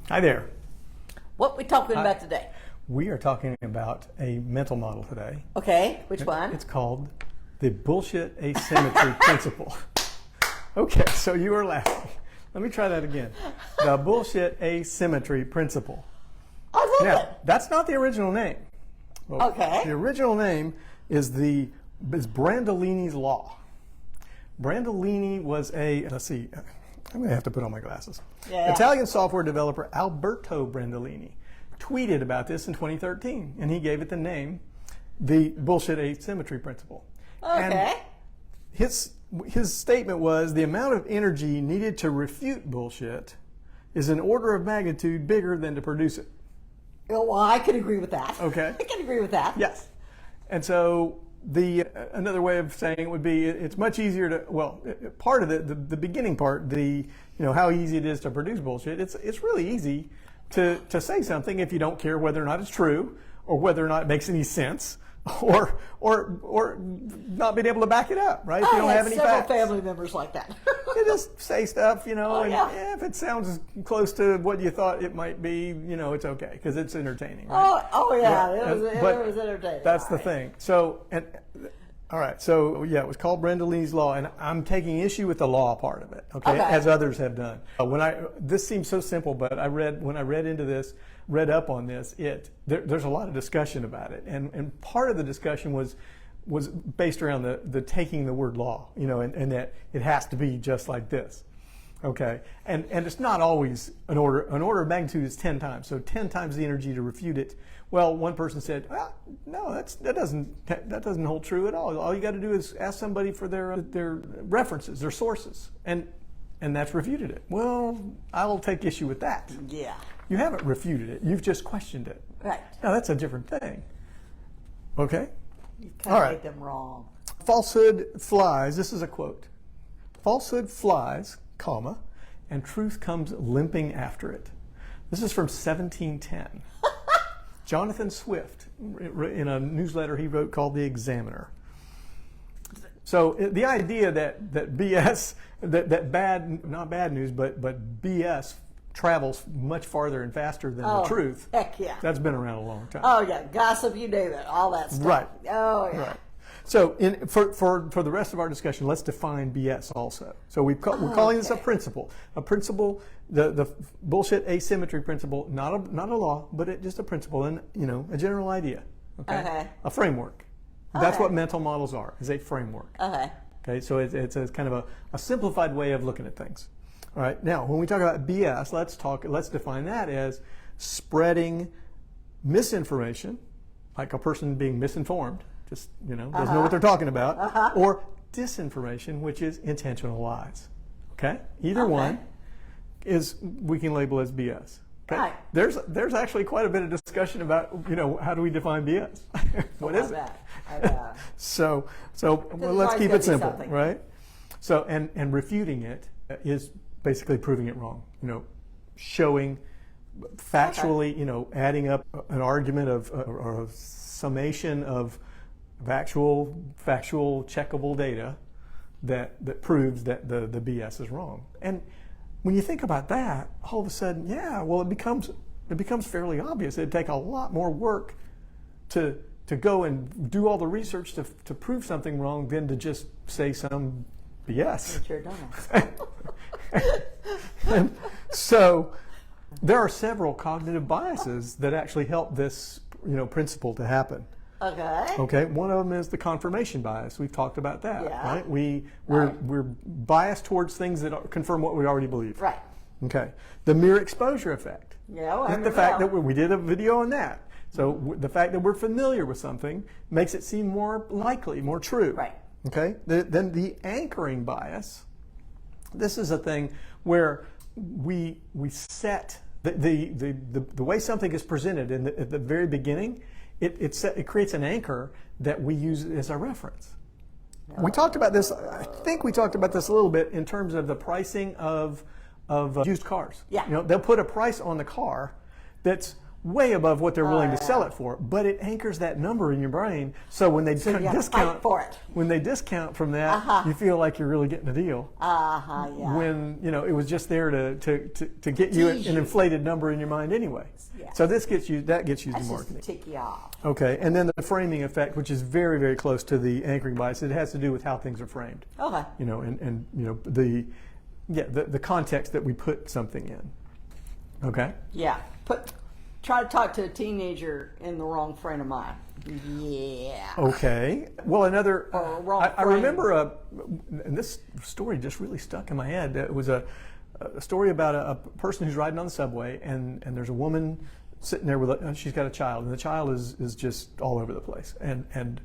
Hi there. What are we talking about today? We are talking about a mental model today. Okay, which one? It's called the bullshit asymmetry principle. Okay, so you are laughing. Let me try that again. The bullshit asymmetry principle. I love Now, it. that's not the original name. Well, Okay. The original name is Brandolini's law. Brandolini was let's see, I'm going to have to put on my glasses. Yeah. Italian software developer Alberto Brandolini tweeted about this in 2013, and he gave it the name, the bullshit asymmetry principle. Okay. And his statement was the amount of energy needed to refute bullshit is an order of magnitude bigger than to produce it. Well, I can agree with that. Okay. I can agree with that. Yes. And so another way of saying it would be it's much easier to, well, part of the beginning part, how easy it is to produce bullshit, it's really easy to say something if you don't care whether or not it's true or whether or not it makes any sense or not being able to back it up, right? If you don't have any several facts. Family members like that. You just say stuff, Oh, and yeah. if it sounds close to what you thought it might be, it's okay because it's entertaining, right? Oh yeah, Yeah, it was entertaining. That's All the right. thing. So, all right. So, yeah, it was called Brandolini's law, and I'm taking issue with the law part of it, okay. As others have done. This seems so simple, but when I read up on this, there's a lot of discussion about it, and part of the discussion was based around the taking the word law, and that it has to be just like this. Okay, and it's not always an order. An order of magnitude is 10 times, so 10 times the energy to refute it. Well, one person said, well, no, that doesn't hold true at all. All you got to do is ask somebody for their references, their sources, and that's refuted it. Well, I'll take issue with that. Yeah. You haven't refuted it. You've just questioned it. Right. Now that's a different thing. Okay. You kind All of right. made them wrong. Falsehood flies. This is a quote. Falsehood flies, comma, and truth comes limping after it. This is from 1710. Johnathan Swift, in a newsletter he wrote called The Examiner. So the idea that BS, that bad, not bad news, but BS travels much farther and faster than the truth. Heck yeah. That's been around a long time. Oh yeah, gossip, you name it, all that stuff. Right. Oh yeah. Right. So for the rest of our discussion, let's define BS also. So we're calling this a principle. A principle, the bullshit asymmetry principle, not a law, but just a principle and a general idea. Okay. A framework. That's what mental models are, is a framework. Okay. So it's a kind of a simplified way of looking at things. All right. Now, when we talk about BS, let's define that as spreading misinformation, like a person being misinformed, just doesn't know what they're talking about, or disinformation, which is intentional lies. Okay. Either one we can label as BS. Okay. Right. There's actually quite a bit of discussion about how do we define BS? What is it? I bet. So well, let's keep it simple, right? So and refuting it is basically proving it wrong. Showing factually, adding up an argument or a summation of factual checkable data that proves that the BS is wrong. And when you think about that, all of a sudden, it becomes fairly obvious. It'd take a lot more work to go and do all the research to prove something wrong than to just say some BS. But you're dumbass. And so there are several cognitive biases that actually help this principle to happen. Okay. One of them is the confirmation bias. We've talked about that. Yeah. Right. We're biased towards things that confirm what we already believe. Right. Okay. The mere exposure effect. Yeah. Well, the fact that we did a video on that. So the fact that we're familiar with something makes it seem more likely, more true. Right. Okay. Then the anchoring bias. This is a thing where we set the way something is presented at the very beginning. It creates an anchor that we use as a reference. We talked about this. I think we talked about this a little bit in terms of the pricing of used cars. Yeah. They'll put a price on the car that's way above what they're willing to sell it for, but it anchors that number in your brain. So when they discount for it. when they discount from that, you feel like you're really getting a deal. Yeah. When it was just there to get you an inflated number in your mind anyway. Yeah. So that gets you the That's marketing. just to tick you off. Okay, and then the framing effect, which is very, very close to the anchoring bias. It has to do with how things are framed. Okay. And the context that we put something in. Okay. Yeah. Try to talk to a teenager in the wrong frame of mind. Yeah. Okay. Well, another. Or wrong I frame. remember and this story just really stuck in my head. It was a story about a person who's riding on the subway, and there's a woman sitting there and she's got a child, and the child is just all over the place, and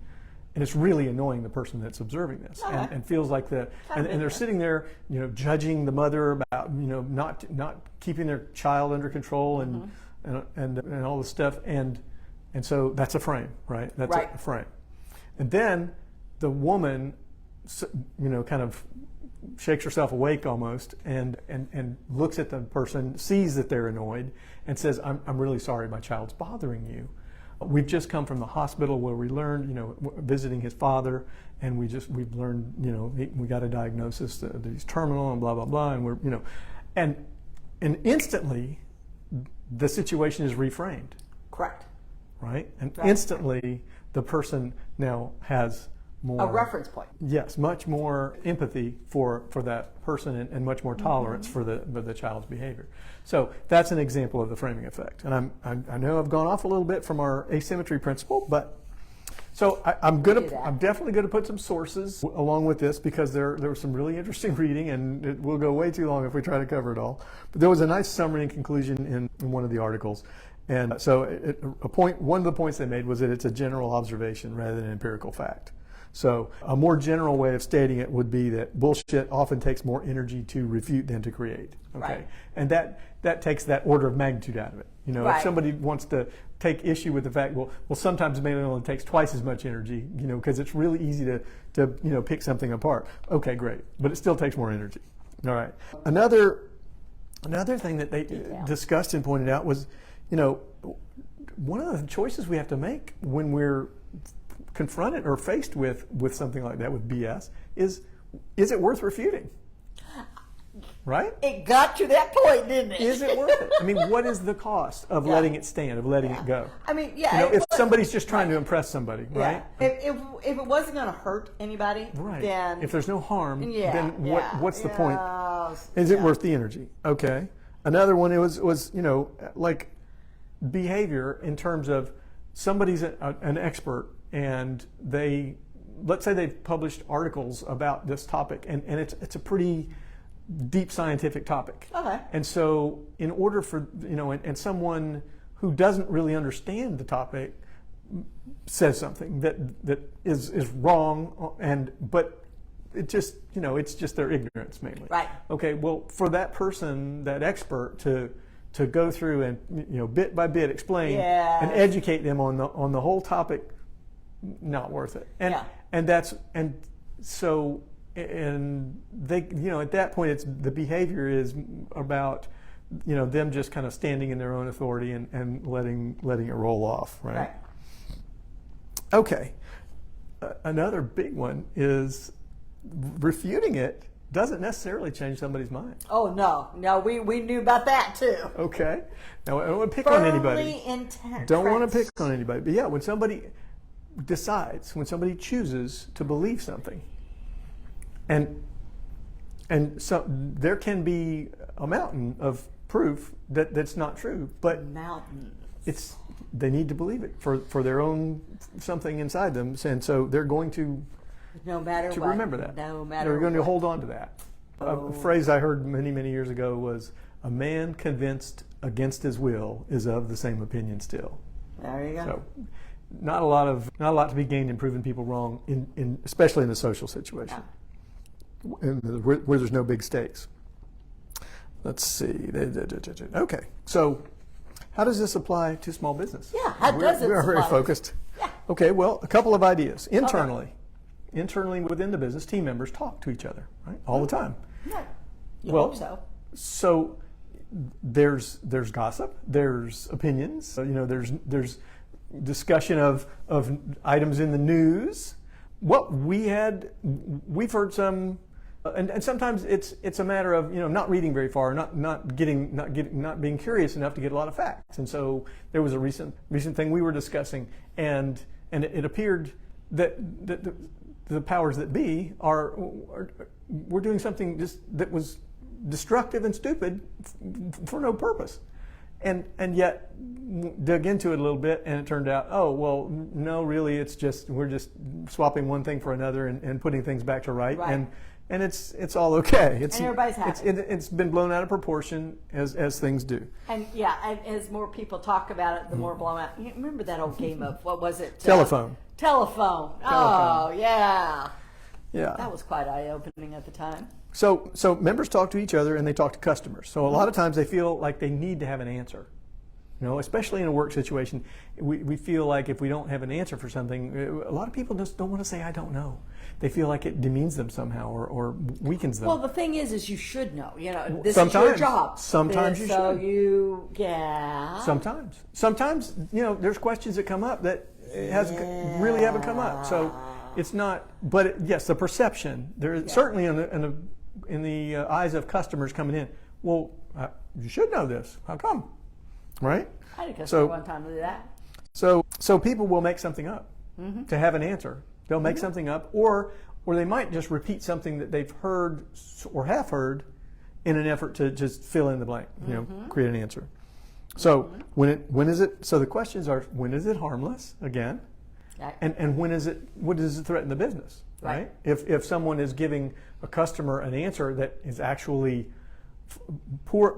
it's really annoying the person that's observing this, and feels like and they're sitting there, judging the mother about not keeping their child under control and all this stuff, and so that's a frame, right? That's a frame. And then the woman, kind of shakes herself awake almost, and looks at the person, sees that they're annoyed, and says, I'm really sorry my child's bothering you. We've just come from the hospital where we learned, visiting his father, and we've learned, we got a diagnosis that he's terminal and blah, blah, blah, and we're, and instantly the situation is reframed. Correct. Right? And instantly the person now has more... A reference point. Yes, much more empathy for that person, and much more tolerance for the child's behavior. So that's an example of the framing effect. And I know I've gone off a little bit from our asymmetry principle, but so I'm definitely going to put some sources along with this, because there was some really interesting reading, and it will go way too long if we try to cover it all. But there was a nice summary and conclusion in one of the articles. And so one of the points they made was that it's a general observation rather than an empirical fact. So a more general way of stating it would be that bullshit often takes more energy to refute than to create. Okay, right. And that takes that order of magnitude out of it. If somebody wants to take issue with the fact, well, sometimes maybe it only takes twice as much energy, because it's really easy to pick something apart. Okay, great, but it still takes more energy. All right. Another thing that they discussed and pointed out was, one of the choices we have to make when we're confronted or faced with something like that, with BS, is it worth refuting? Right? It got to that point, didn't it? Is it worth it? I mean, what is the cost of letting it stand, of letting it go? I mean, if somebody's just trying to impress somebody, right? If it wasn't going to hurt anybody, right? Then if there's no harm, then what's the point? Is Is it worth the energy? Okay. Another one was like behavior in terms of somebody's an expert, and let's say they've published articles about this topic, and it's a pretty deep scientific topic. Okay. And so in order for, and someone who doesn't really understand the topic says something that is wrong, but it just, it's just their ignorance mainly. Right. Okay, well, for that person, that expert, to go through and bit by bit explain and educate them on the whole topic, not worth it. And they, at that point, it's the behavior is about them just kind of standing in their own authority and letting it roll off, right? Okay. Another big one is refuting it doesn't necessarily change somebody's mind. Oh, no, we knew about that too. Okay. Now, I don't want to pick on anybody. Don't want to pick on anybody. But yeah, when somebody decides, when somebody chooses to believe something, and so there can be a mountain of proof that's not true, but they need to believe it for their own something inside them, and so they're going to remember that. They're going to hold on to that. A phrase I heard many years ago was, "A man convinced against his will is of the same opinion still." There you go. So, not a lot to be gained in proving people wrong, especially in a social situation. Where there's no big stakes. Let's see. Okay, so how does this apply to small business? Yeah, how does it? We are very focused. Yeah. Okay, well, a couple of ideas. Internally within the business, team members talk to each other, right, all the time. Yeah. You Well, hope so. So there's gossip, there's opinions, there's discussion of items in the news. What we've heard some, and sometimes it's a matter of not reading very far, not being curious enough to get a lot of facts. And so there was a recent thing we were discussing, and it appeared that the powers that be were doing something just that was destructive and stupid for no purpose. And yet dug into it a little bit, and it turned out, oh, well, no, really, we're just swapping one thing for another and putting things back to right. And it's all okay. And everybody's happy. It's been blown out of proportion as things do. And as more people talk about it, the more blown out. You remember that old game of, what was it? Telephone. Telephone. Oh, yeah. Yeah. That was quite eye-opening at the time. So members talk to each other and they talk to customers. So a lot of times they feel like they need to have an answer. Especially in a work situation, we feel like if we don't have an answer for something, a lot of people just don't want to say, I don't know. They feel like it demeans them somehow or weakens them. Well, the thing is you should know. This is your job. Sometimes you should. Sometimes, there's questions that come up that really haven't come up. So it's not, but yes, the perception, there is certainly in the eyes of customers coming in, well, you should know this. How come? Right? I had a customer one time to do that. So people will make something up to have an answer. They'll make something up, or they might just repeat something that they've heard or have heard in an effort to just fill in the blank, create an answer. So when is it? So the questions are: when is it harmless? Again, and when is it? What does it threaten the business? Right? If someone is giving a customer an answer that is actually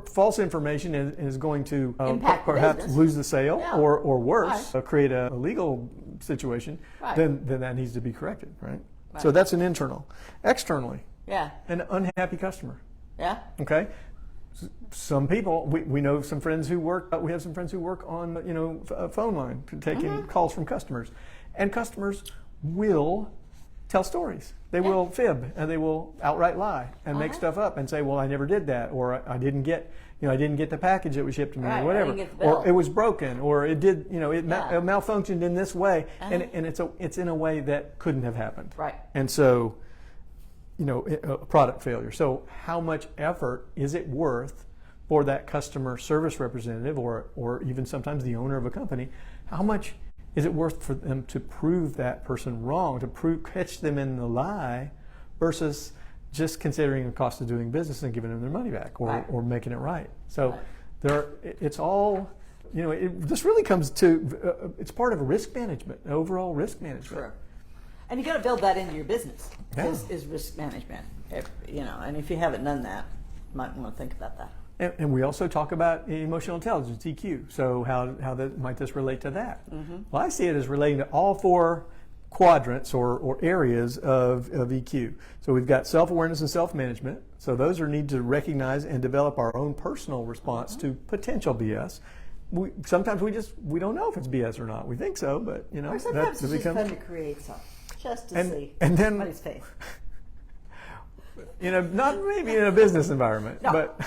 false information and is going to perhaps lose the sale or worse, create a legal situation, then that needs to be corrected, right? So that's an internal. Externally, an unhappy customer. Yeah. Okay. Some people, we know some friends who work. We have some friends who work on a phone line taking calls from customers, and customers will tell stories. They will fib and they will outright lie and make stuff up and say, "Well, I never did that," or "I didn't get the package that was shipped to me," or whatever, or "It was broken," or "It did," it malfunctioned in this way, and it's in a way that couldn't have happened. Right. And so, a product failure. So, how much effort is it worth for that customer service representative, or even sometimes the owner of a company? How much is it worth for them to prove that person wrong, to catch them in the lie, versus just considering the cost of doing business and giving them their money back, or making it right? So it's all, this really comes to, it's part of risk management, overall risk management. Sure. And you got to build that into your business, is risk management. And if you haven't done that, you might want to think about that. And we also talk about emotional intelligence, EQ. So how might this relate to that? Well, I see it as relating to all four quadrants or areas of EQ. So we've got self-awareness and self-management. So those are need to recognize and develop our own personal response to potential BS. Sometimes we don't know if it's BS or not. We think so, but or sometimes it's just fun to create something, just to see somebody's face. Not maybe in a business environment, but.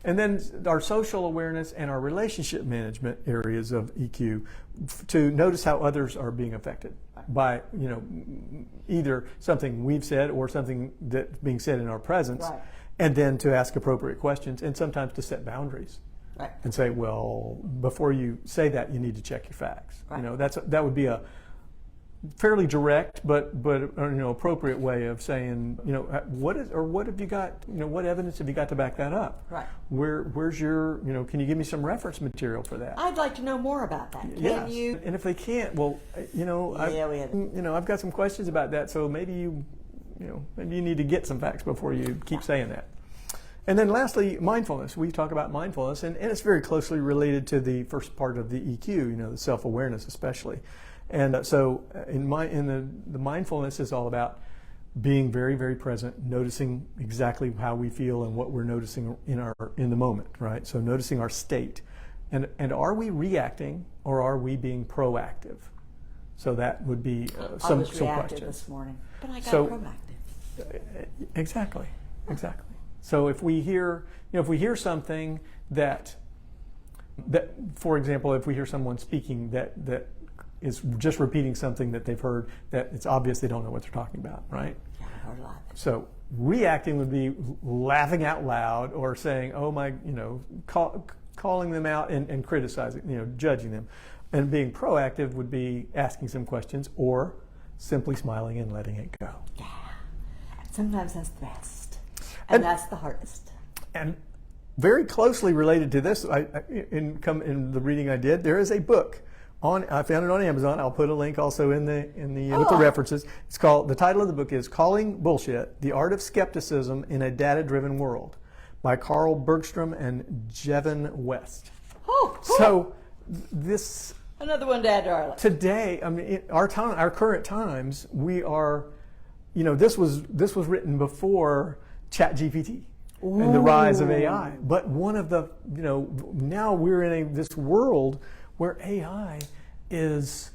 And then our social awareness and our relationship management areas of EQ, to notice how others are being affected by either something we've said or something that's being said in our presence, and then to ask appropriate questions and sometimes to set boundaries and say, well, before you say that, you need to check your facts. That would be a fairly direct but appropriate way of saying, what have you got, what evidence have you got to back that up? Right. Where's your, can you give me some reference material for that? I'd like to know more about that. Can you? And if they can't, well, I've got some questions about that, so maybe you need to get some facts before you keep saying that. And then lastly, mindfulness. We talk about mindfulness, and it's very closely related to the first part of the EQ, the self-awareness especially. And so the mindfulness is all about being very, very present, noticing exactly how we feel and what we're noticing in the moment, right? So noticing our state. And are we reacting or are we being proactive? So that would be some questions. I was reactive this morning, but I got proactive. Exactly. So if we hear, if we hear something that, for example, if we hear someone speaking that is just repeating something that they've heard, that it's obvious they don't know what they're talking about, right? Yeah, I heard a lot. So reacting would be laughing out loud or saying, oh my, calling them out and criticizing, judging them. And being proactive would be asking some questions or simply smiling and letting it go. Yeah. Sometimes that's the best. And that's the hardest. And very closely related to this, in the reading I did, there is a book I found it on Amazon. I'll put a link also in the with the references. It's called, the title of the book is Calling Bullshit: The Art of Skepticism in a Data-Driven World by Carl Bergstrom and Jevin West. Oh, cool. So this, another one to add to our list. Today, I mean, our current times, we are, this was written before ChatGPT and the rise of AI. But one of the, now we're in this world where AI is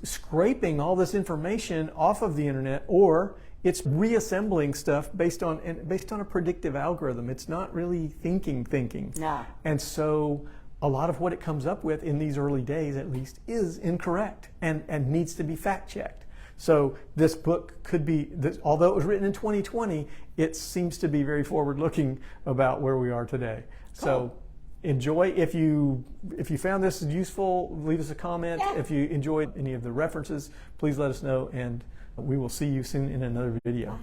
scraping all this information off of the internet, or it's reassembling stuff based on a predictive algorithm. It's not really thinking. No. And so a lot of what it comes up with in these early days, at least, is incorrect and needs to be fact-checked. So this book could be, although it was written in 2020, it seems to be very forward-looking about where we are today. Cool. So enjoy. If you found this useful, leave us a comment. Yeah. If you enjoyed any of the references, please let us know, and we will see you soon in another video. Bye.